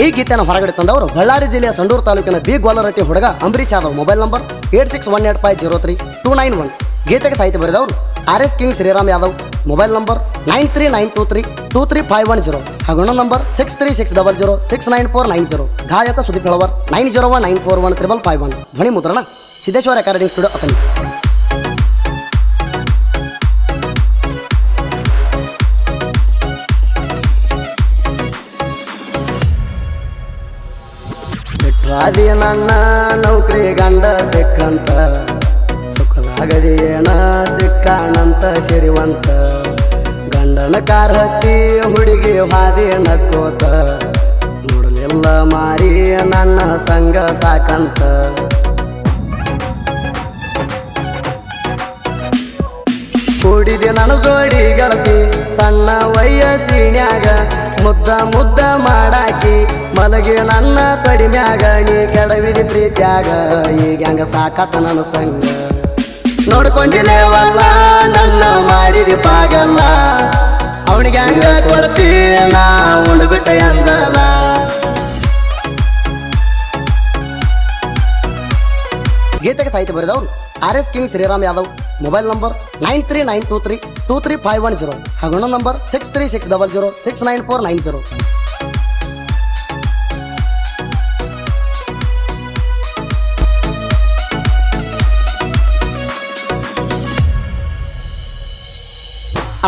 ಈ ಗೀತೆಯನ್ನು ಹೊರಗಡೆ ತಂದವರು ಬಳ್ಳಾರಿ ಜಿಲ್ಲೆಯ ಸಂಡೂರು ತಾಲೂಕಿನ ಬಿ ಗೋಲರಟ್ಟಿ ಹುಡುಗ ಅಂಬರೀಶ್ ಯಾದವ್. Mobile number 8618503291. ಗೀತೆಗೆ ಸಾಹಿತ್ಯ ಬರೆದವರು RS King Shriram Yadav. Mobile number 9392323510 ಹಾಗೂ ಇನ್ನೊಂದು ನಂಬರ್ 6360069490. ಗಾಯಕ ಸುದೀಪ್ ಹೆಳವರ್ 9019415551. ಧ್ವನಿ ಮುದ್ರಣ ಸಿದ್ದೇಶ್ವರ ರೆಕಾರ್ಡಿಂಗ್ ಸ್ಟುಡಿಯೋ ಅತನಿ. ರಾಧಿ ನನ್ನ ನೌಕರಿ ಗಂಡ ಸಿಕ್ಕಂತ ಸುಖದಾಗದೇನ ಸಿಕ್ಕಾಣಂತ ಸಿರಿವಂತ ಗಂಡನ ಕಾರ್ ಹತ್ತಿ ಹುಡುಗಿ ಹಾದಿ ನಕ್ಕೋತ ನೋಡಲಿಲ್ಲ ಮಾರಿ ನನ್ನ ಸಂಗ ಸಾಕಂತ ಕೂಡಿದೆ ನನ್ನ ಜೋಡಿ ಗೆಳತಿ ಸಣ್ಣ ವಯಸ್ಸಿನ್ಯಾಗ ಮುದ್ದ ಮುದ್ದ ಮಾಡಾಕಿ ಮಲಗಿ ನನ್ನ ಕಡಿಮ್ಯಾಗ ನೀ ಕೆಡವಿದಿ ಪ್ರೀತ್ಯಾಗ ಈಗ ಹಂಗ ಸಾಕತ್ತ ನನ್ನ ಸಂಗ ನೋಡ್ಕೊಂಡಿದ್ದೇವಲ್ಲ ನನ್ನ ಮಾಡಿದಿ ಪಾಗಲ್ಲ ಅವನಿಗೆ ಹಂಗ ಕೊಡ್ತೀನ ಉಂಡ್ಬಿಟ್ಟ ಎಂದಲ್ಲ. ಗೀತೆಗೆ ಸಾಹಿತ್ಯ ಬರೆದವರು RS King Shriram Yadav. Mobile number 9392323510 ಹಾಗೂ ಇನ್ನೊಂದು ನಂಬರ್ 6360069490.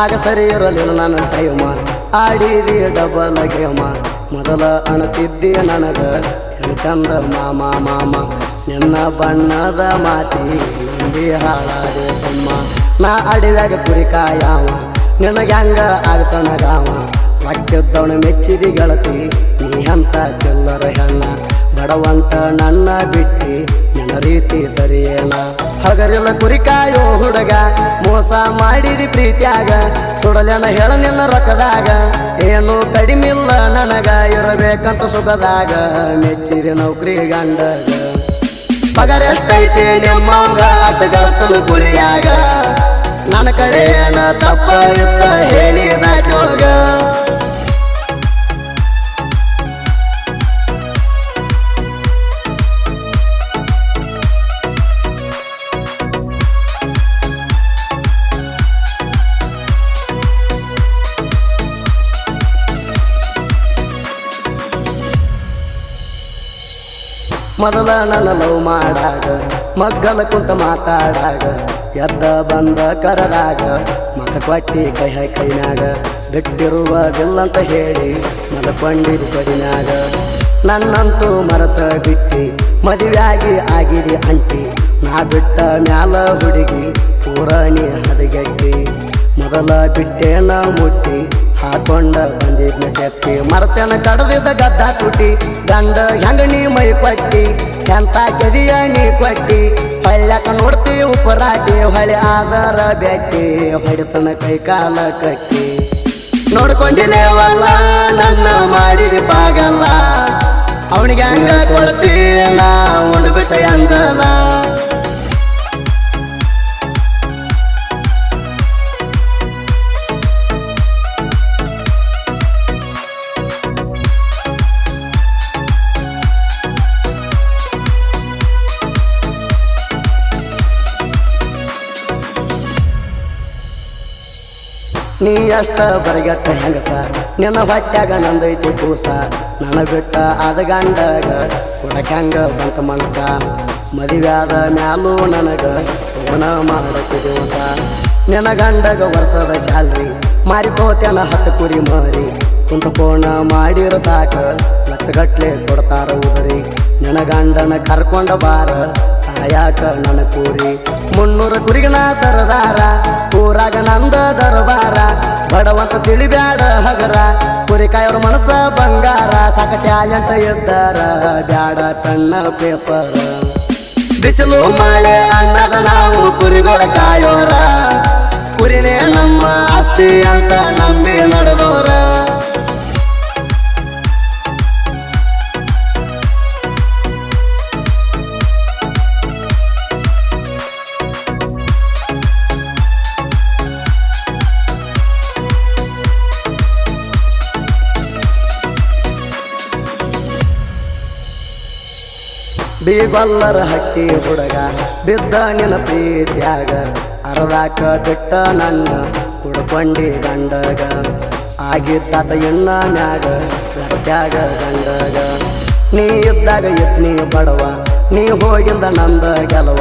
ಆಗ ಸರಿ ಇರಲಿಲ್ಲ ನನ್ನ ಟೈಮ ಆಡಿದಿ ಡಬಲ್ ಗೇಮ ಮೊದಲ ಅಣತಿದ್ದಿ ನನಗ ಚಂದ ಮಾಮ ಮಾಮ ನಿನ್ನ ಬಣ್ಣದ ಮಾತಿ ನಂಬಿ ಹಾಳಾದೆ ಸುಮ್ಮ ನಾ ಅಡಿವ್ಯಾಗ ಕುರಿಕಾಯವ ನಿನಗೆ ಹಂಗ ಆಗ್ತನಗಾವ ಒಕ್ಕಿದ್ದವನು ಮೆಚ್ಚಿದಿ ಗೆಳತಿ ನೀ ಅಂತ ಚಿಲ್ಲರ ಹೆಣ್ಣ ಬಡವಂತ ನನ್ನ ಬಿಟ್ಟಿ ನಿನ್ನ ರೀತಿ ಸರಿಯೇನ ಹಗರಿಲ್ಲ ಕುರಿಕಾಯೋ ಹುಡುಗ ಮೋಸ ಮಾಡಿದಿ ಪ್ರೀತ್ಯಾಗ ಸುಡಲೆನ ಹೇಳ ನಿನ್ನ ರೊಕ್ಕದಾಗ ಏನು ಕಡಿಮಿಲ್ಲ ನನಗ ಇರಬೇಕಂತ ಸುಖದಾಗ ಮೆಚ್ಚಿದಿ ನೌಕರಿ ಗಂಡಗ ಪಗಾರ ಎಷ್ಟೈತಿ ನಿಮ್ಮಂಗ ಅಟ್ಟಗಸ್ತನು ಕುರಿಯಾಗ ನನ್ನ ಕಡೆ ಏನ ತಪ್ಪ ಇತ್ತ ಹೇಳಿದ ಕೆಳಗ ಮೊದಲ ನನ್ನ ಲವ್ ಮಾಡಾಗ ಮಗ್ಗಲ ಕುಂತ ಮಾತಾಡಾಗ ಎದ್ದ ಬಂದ ಕರದಾಗ ಮತ ಕೊಟ್ಟಿ ಕೈನಾಗ ಬಿಟ್ಟಿರುವುದಿಲ್ಲಂತ ಹೇಳಿ ಮಲಕೊಂಡಿದ್ದು ಕಡಿನಾಗ ನನ್ನಂತೂ ಮರತ ಬಿಟ್ಟಿ ಮದುವೆಯಾಗಿ ಆಗಿದಿ ಅಂಟಿ ನಾ ಬಿಟ್ಟ ಮ್ಯಾಲ ಹುಡುಗಿ ಪೂರಾಣಿ ಹದಗೆಟ್ಟಿ ಮೊದಲ ಬಿಟ್ಟೇನ ಮುಟ್ಟಿ ಹಾಕೊಂಡ ಬಂದಿದ್ನ ಸೆತ್ತಿ ಮರತೇನ ಕಡದಿದ್ದ ಗದ್ದ ತುಟಿ ಗಂಡ ಹೆಂಗ ನೀ ಮೈ ಕೊಟ್ಟಿ ಎಂತ ಕೆದಿಯ ನೀ ಕೊಟ್ಟಿ ಹೊಳ್ಯಾಕ ನೋಡ್ತಿ ಉಪರಾಟಿ ಹೊಳೆ ಆದರ ಬೆಟ್ಟಿ ಹೊಡಿತನ ಕೈ ಕಾಲ ಕಟ್ಟಿ ನೋಡ್ಕೊಂಡಿದ್ದೇವಲ್ಲ ನನ್ನ ಮಾಡಿದಿ ಪಾಗಲ್ಲ ಅವನಿಗೆ ಹಂಗ ಕೊಡ್ತಿ ನಾ ಉಂಡ್ಬಿಟ್ಟ ಎಂದಲ್ಲ. ನೀ ಅಷ್ಟ ಬರಗಟ್ಟ ಹೆಂಗಸ ನಿನ್ನ ಹೊಟ್ಯಾಗ ನಂದೈತಿ ಕೂಸ ನನ್ನ ಬಿಟ್ಟ ಆದ ಗಂಡಗ ಕೊಡಕ್ಯಂಗ ಬಂತ ಮನಸ ಮದುವೆಯಾದ ಮ್ಯಾಲೂ ನನಗ ಫೋನ ಮಾಡಕ್ಕೆ ದಿವಸ ನಿನ್ನ ಗಂಡಗ ವರ್ಷದ ಶಾಲ್ರಿ ಮಾರಿತೋತ್ಯನ 10 ಕುರಿ ಮಾರಿ ಕುಂತ ಫೋನ ಮಾಡಿರ ಸಾಕ ಲಕ್ಷಗಟ್ಲೆ ಕೊಡ್ತಾರ ಉದರಿ ನಿನ್ನ ಗಂಡನ ಕರ್ಕೊಂಡ ಬಾರ ಕಾಯಾಕ ನನ್ನ ಕೂರಿ 300 ಕುರಿಗನ ಸರದಾರ ಊರಾಗ ನಂದ ದರ್ಬಾರ ಬಡವಂತ ತಿಳಿಬ್ಯಾಡ ಹಗರ ಕುರಿಕಾಯವ್ರ ಮನಸ್ಸ ಬಂಗಾರ ಸಾಕ ಟ್ಯಾಲೆಂಟ್ ಇದ್ದಾರ ಬ್ಯಾಡ ಪೆನ್ನ ಪೇಪರ್ ಬಿಸಿಲು ಮಳೆ ಅನ್ನದ ನಾವು ಕುರಿಗಳ ಕಾಯೋರ ಕುರಿನೇ ನಮ್ಮ ಆಸ್ತಿ ಅಂತ ನಂಬಿ ನಡೆದೋರ ಬೀಗೊಲ್ಲರ ಹಟ್ಟಿ ಹುಡುಗ ಬಿದ್ದ ನಿನ್ನ ಪ್ರೀತ್ಯಾಗ ಅರದಾಕ ಬಿಟ್ಟ ನನ್ನ ಹುಡ್ಕೊಂಡಿ ಗಂಡಗ ಆಗಿದ್ದಾತ ಇನ್ನ ಮ್ಯಾಗ ಗತ್ಯಾಗ ಗಂಡಗ ನೀ ಇದ್ದಾಗ ಯತ್ನಿ ಬಡವ ನೀ ಹೋಗಿಂದ ನಂದ ಗೆಲವ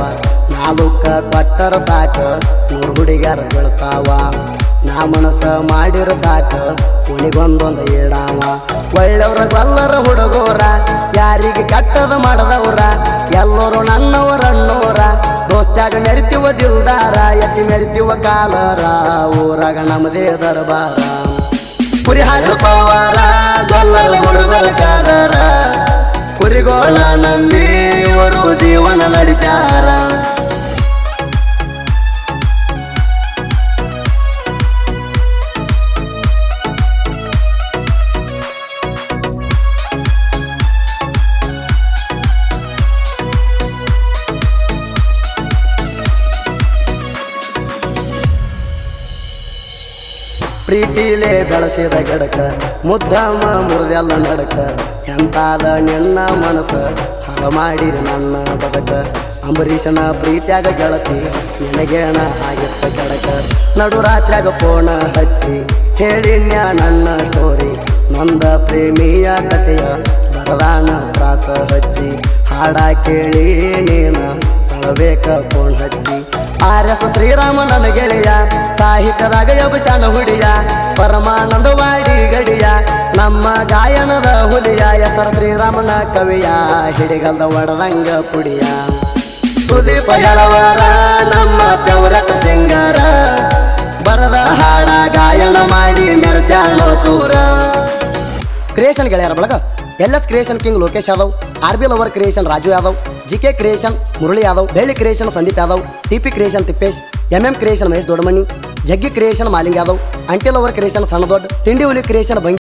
ನಾಲ್ಕ ಕೊಟ್ಟರ ಸಾಕ 100 ಹುಡುಗ್ಯಾರ ಬೀಳ್ತಾವ ನಾ ಮನಸ್ಸ ಮಾಡಿರ ಸಾಕ ಉಣಿಗೊಂದೊಂದು ಏಡಾವ ಒಳ್ಳೆಯವ್ರ ಗೊಲ್ಲರ ಹುಡುಗೋರ ಯಾರಿಗೆ ಕಟ್ಟದ ಮಾಡದವ್ರ ಎಲ್ಲರೂ ನನ್ನವರನ್ನೋರ ದೋಸ್ತ್ಯಾಗ ಮೆರಿತೀವ ದಿಲ್ದಾರ ಎತ್ತಿ ಮೆರಿತೀವ ಕಾಲರ ಊರಾಗ ನಮ್ಮದೇ ದರ್ಬಾರ ಕುರಿ ಹಾಕುವವರ ಗೊಲ್ಲರ ಹುಡುಗರ ಕಾದರ ಕುರಿಗೋಳ ನಂಬಿ ಇವರು ಜೀವನ ನಡೆಸ್ಯಾರ ಪ್ರೀತಿಲೇ ಬೆಳೆಸಿದ ಗಿಡಕ ಮುದ್ದಮ್ಮ ಮುರಿದೆಲ್ಲ ನಡಕ ಎಂತಾದ ನಿನ್ನ ಮನಸ್ಸ ಹಾಳ ಮಾಡಿರಿ ನನ್ನ ಬದಕ ಅಂಬರೀಷನ ಪ್ರೀತ್ಯಾಗ ಗೆಳತಿ ನಿನಗೇನ ಆಗಿತ್ತ ಕೆಡಕ ನಡು ರಾತ್ರ್ಯಾಗ ಫೋನ ಹಚ್ಚಿ ಹೇಳಿನ್ಯ ನನ್ನ ಸ್ಟೋರಿ ನೊಂದ ಪ್ರೇಮಿಯ ಕಥೆಯ ಬರದಾನ ತ್ರಾಸ ಹಚ್ಚಿ ಹಾಡ ಕೇಳಿ ನೀನ ಅಳಬೇಕ ಫೋನ್ ಹಚ್ಚಿ RS ಶ್ರೀರಾಮ ನನ್ನ ಗೆಳೆಯ ಸಾಹಿತ್ಯದಾಗ ಯಬಶಾನ ಹುಡಿಯ ಪರಮಾನಂದವಾಡಿ ಗಡಿಯ ನಮ್ಮ ಗಾಯನದ ಹುಲಿಯ ಹೆಸರ ಶ್ರೀರಾಮನ ಕವಿಯ ಹಿಡಿಗಲ್ದ ಒಡದಂಗ ಪುಡಿಯ ಸುದೀಪ ಹೇಳವರ ನಮ್ಮ ಪೌರಕ ಸಿಂಗರ ಬರದ ಹಾಡ ಗಾಯನ ಮಾಡಿ ಮೆರೆಸ್ಯಾನೋ ಸೂರ ಕ್ರಿಯೇಷನ್ ಗೆಳೆಯರ ಬಳಗ LS creation king Lokesh Yadav RB lover creation Raju Yadav GK creation Murali Yadav ಬೆಳ್ಳಿ creation Sandeep Yadav TP creation Tippesh MM creation Mahesh Doddamani Jaggi creation Maling Yadav anti lover creation ಸಣ್ಣ ದೊಡ್ಡ ತಿಂಡಿ ಹುಲಿ ಕ್ರಿಯೇಷನ್